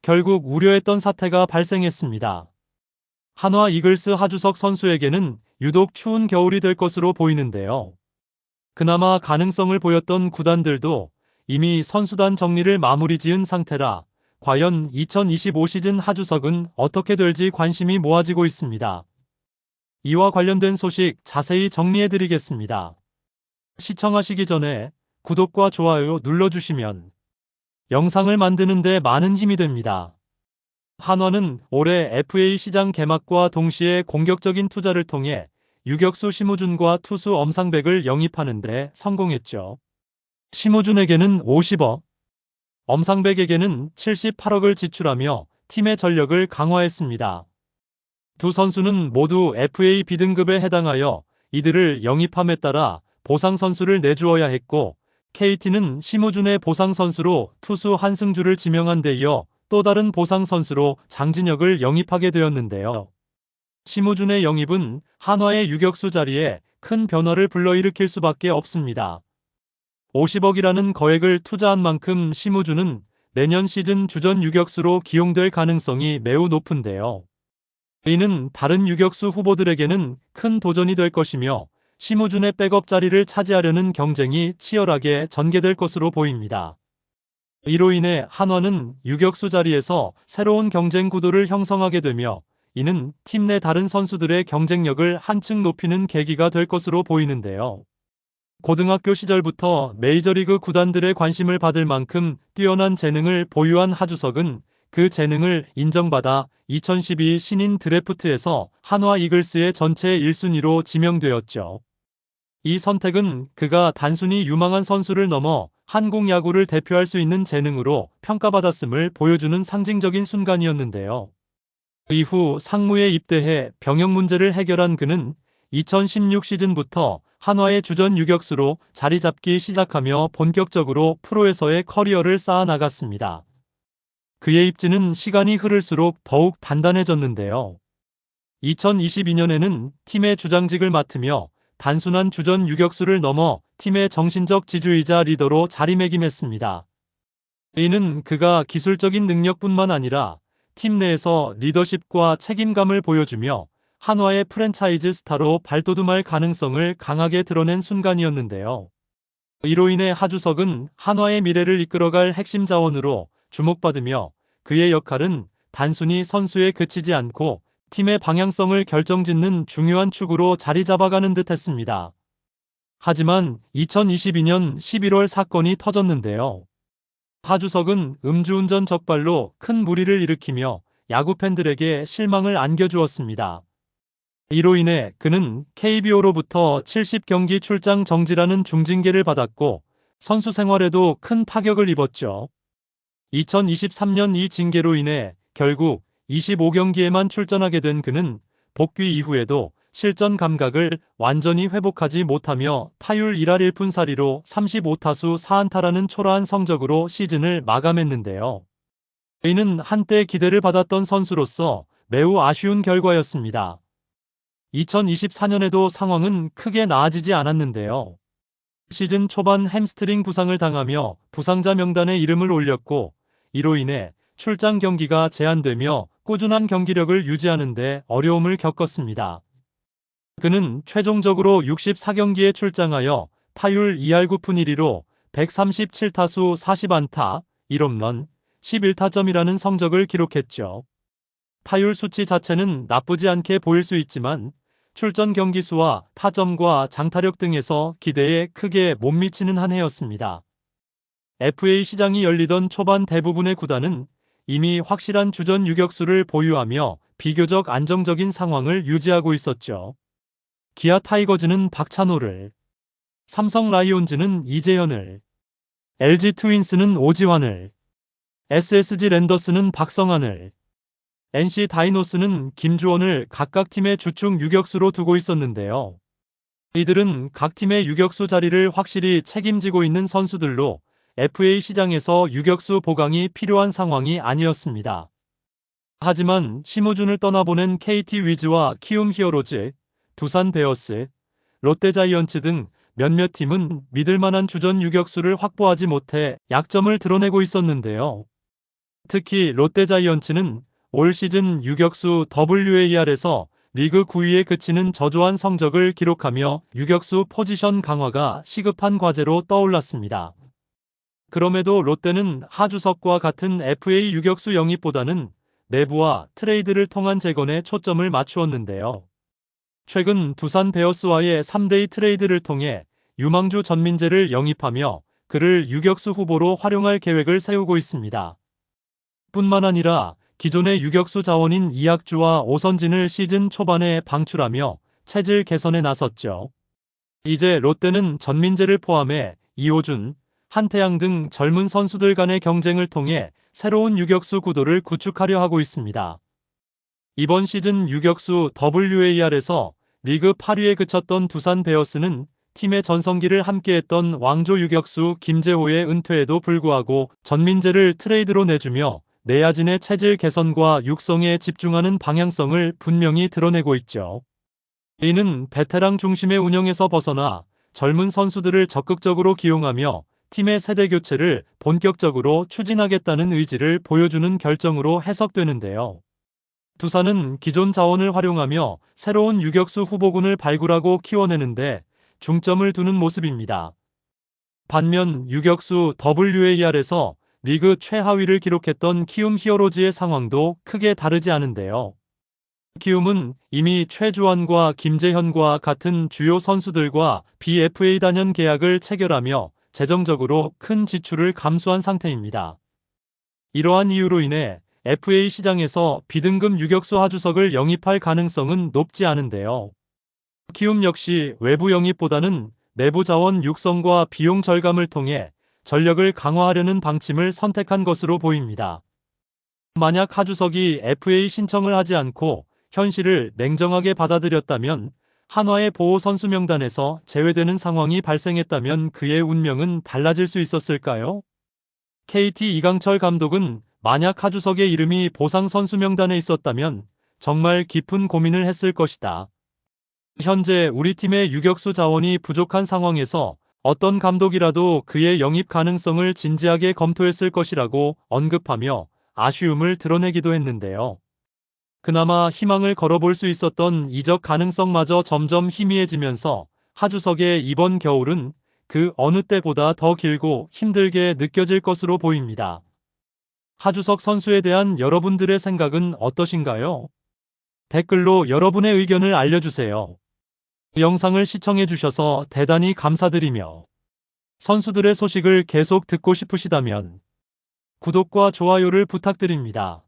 결국 우려했던 사태가 발생했습니다. 한화 이글스 하주석 선수에게는 유독 추운 겨울이 될 것으로 보이는데요. 그나마 가능성을 보였던 구단들도 이미 선수단 정리를 마무리 지은 상태라 과연 2025 시즌 하주석은 어떻게 될지 관심이 모아지고 있습니다. 이와 관련된 소식 자세히 정리해드리겠습니다. 시청하시기 전에 구독과 좋아요 눌러주시면 영상을 만드는 데 많은 힘이 됩니다. 한화는 올해 FA 시장 개막과 동시에 공격적인 투자를 통해 유격수 심우준과 투수 엄상백을 영입하는 데 성공했죠. 심우준에게는 50억, 엄상백에게는 78억을 지출하며 팀의 전력을 강화했습니다. 두 선수는 모두 FA B등급에 해당하여 이들을 영입함에 따라 보상 선수를 내주어야 했고 KT는 심우준의 보상 선수로 투수 한승주를 지명한 데 이어 또 다른 보상 선수로 장진혁을 영입하게 되었는데요. 심우준의 영입은 한화의 유격수 자리에 큰 변화를 불러일으킬 수밖에 없습니다. 50억이라는 거액을 투자한 만큼 심우준은 내년 시즌 주전 유격수로 기용될 가능성이 매우 높은데요. 이는 다른 유격수 후보들에게는 큰 도전이 될 것이며 심우준의 백업 자리를 차지하려는 경쟁이 치열하게 전개될 것으로 보입니다. 이로 인해 한화는 유격수 자리에서 새로운 경쟁 구도를 형성하게 되며 이는 팀 내 다른 선수들의 경쟁력을 한층 높이는 계기가 될 것으로 보이는데요. 고등학교 시절부터 메이저리그 구단들의 관심을 받을 만큼 뛰어난 재능을 보유한 하주석은 그 재능을 인정받아 2012 신인 드래프트에서 한화 이글스의 전체 1순위로 지명되었죠. 이 선택은 그가 단순히 유망한 선수를 넘어 한국 야구를 대표할 수 있는 재능으로 평가받았음을 보여주는 상징적인 순간이었는데요. 이후 상무에 입대해 병역 문제를 해결한 그는 2016 시즌부터 한화의 주전 유격수로 자리 잡기 시작하며 본격적으로 프로에서의 커리어를 쌓아나갔습니다. 그의 입지는 시간이 흐를수록 더욱 단단해졌는데요. 2022년에는 팀의 주장직을 맡으며 단순한 주전 유격수를 넘어 팀의 정신적 지주이자 리더로 자리매김했습니다. 이는 그가 기술적인 능력뿐만 아니라 팀 내에서 리더십과 책임감을 보여주며 한화의 프랜차이즈 스타로 발돋움할 가능성을 강하게 드러낸 순간이었는데요. 이로 인해 하주석은 한화의 미래를 이끌어갈 핵심 자원으로 주목받으며 그의 역할은 단순히 선수에 그치지 않고 팀의 방향성을 결정짓는 중요한 축으로 자리 잡아가는 듯 했습니다. 하지만 2022년 11월 사건이 터졌는데요. 하주석은 음주운전 적발로 큰 물의를 일으키며 야구 팬들에게 실망을 안겨주었습니다. 이로 인해 그는 KBO로부터 70경기 출장 정지라는 중징계를 받았고 선수 생활에도 큰 타격을 입었죠. 2023년 이 징계로 인해 결국 25경기에만 출전하게 된 그는 복귀 이후에도 실전 감각을 완전히 회복하지 못하며 타율 1할 1푼 4리로 35타수 4안타라는 초라한 성적으로 시즌을 마감했는데요. 이는 한때 기대를 받았던 선수로서 매우 아쉬운 결과였습니다. 2024년에도 상황은 크게 나아지지 않았는데요. 시즌 초반 햄스트링 부상을 당하며 부상자 명단에 이름을 올렸고 이로 인해 출장 경기가 제한되며 꾸준한 경기력을 유지하는 데 어려움을 겪었습니다. 그는 최종적으로 64경기에 출장하여 타율 2할 9푼 1리로 137타수 40안타, 1홈런, 11타점이라는 성적을 기록했죠. 타율 수치 자체는 나쁘지 않게 보일 수 있지만 출전 경기 수와 타점과 장타력 등에서 기대에 크게 못 미치는 한 해였습니다. FA 시장이 열리던 초반 대부분의 구단은 이미 확실한 주전 유격수를 보유하며 비교적 안정적인 상황을 유지하고 있었죠. 기아 타이거즈는 박찬호를, 삼성 라이온즈는 이재현을, LG 트윈스는 오지환을, SSG 랜더스는 박성환을, NC 다이노스는 김주원을 각각 팀의 주축 유격수로 두고 있었는데요. 이들은 각 팀의 유격수 자리를 확실히 책임지고 있는 선수들로 FA 시장에서 유격수 보강이 필요한 상황이 아니었습니다. 하지만 심우준을 떠나보낸 KT 위즈와 키움 히어로즈, 두산 베어스, 롯데 자이언츠 등 몇몇 팀은 믿을만한 주전 유격수를 확보하지 못해 약점을 드러내고 있었는데요. 특히 롯데자이언츠는 올 시즌 유격수 WAR에서 리그 9위에 그치는 저조한 성적을 기록하며 유격수 포지션 강화가 시급한 과제로 떠올랐습니다. 그럼에도 롯데는 하주석과 같은 FA 유격수 영입보다는 내부와 트레이드를 통한 재건에 초점을 맞추었는데요. 최근 두산 베어스와의 3대2 트레이드를 통해 유망주 전민재를 영입하며 그를 유격수 후보로 활용할 계획을 세우고 있습니다. 뿐만 아니라 기존의 유격수 자원인 이학주와 오선진을 시즌 초반에 방출하며 체질 개선에 나섰죠. 이제 롯데는 전민재를 포함해 이호준, 한태양 등 젊은 선수들 간의 경쟁을 통해 새로운 유격수 구도를 구축하려 하고 있습니다. 이번 시즌 유격수 WAR에서 리그 8위에 그쳤던 두산 베어스는 팀의 전성기를 함께했던 왕조 유격수 김재호의 은퇴에도 불구하고 전민재를 트레이드로 내주며 내야진의 체질 개선과 육성에 집중하는 방향성을 분명히 드러내고 있죠. 이는 베테랑 중심의 운영에서 벗어나 젊은 선수들을 적극적으로 기용하며 팀의 세대 교체를 본격적으로 추진하겠다는 의지를 보여주는 결정으로 해석되는데요. 두산은 기존 자원을 활용하며 새로운 유격수 후보군을 발굴하고 키워내는데 중점을 두는 모습입니다. 반면 유격수 WAR에서 리그 최하위를 기록했던 키움 히어로즈의 상황도 크게 다르지 않은데요. 키움은 이미 최주환과 김재현과 같은 주요 선수들과 BFA 단연 계약을 체결하며 재정적으로 큰 지출을 감수한 상태입니다. 이러한 이유로 인해 FA 시장에서 B등급 유격수 하주석을 영입할 가능성은 높지 않은데요. 키움 역시 외부 영입보다는 내부 자원 육성과 비용 절감을 통해 전력을 강화하려는 방침을 선택한 것으로 보입니다. 만약 하주석이 FA 신청을 하지 않고 현실을 냉정하게 받아들였다면, 한화의 보호 선수 명단에서 제외되는 상황이 발생했다면 그의 운명은 달라질 수 있었을까요? KT 이강철 감독은 만약 하주석의 이름이 보상 선수 명단에 있었다면 정말 깊은 고민을 했을 것이다. 현재 우리 팀의 유격수 자원이 부족한 상황에서 어떤 감독이라도 그의 영입 가능성을 진지하게 검토했을 것이라고 언급하며 아쉬움을 드러내기도 했는데요. 그나마 희망을 걸어볼 수 있었던 이적 가능성마저 점점 희미해지면서 하주석의 이번 겨울은 그 어느 때보다 더 길고 힘들게 느껴질 것으로 보입니다. 하주석 선수에 대한 여러분들의 생각은 어떠신가요? 댓글로 여러분의 의견을 알려주세요. 영상을 시청해주셔서 대단히 감사드리며 선수들의 소식을 계속 듣고 싶으시다면 구독과 좋아요를 부탁드립니다.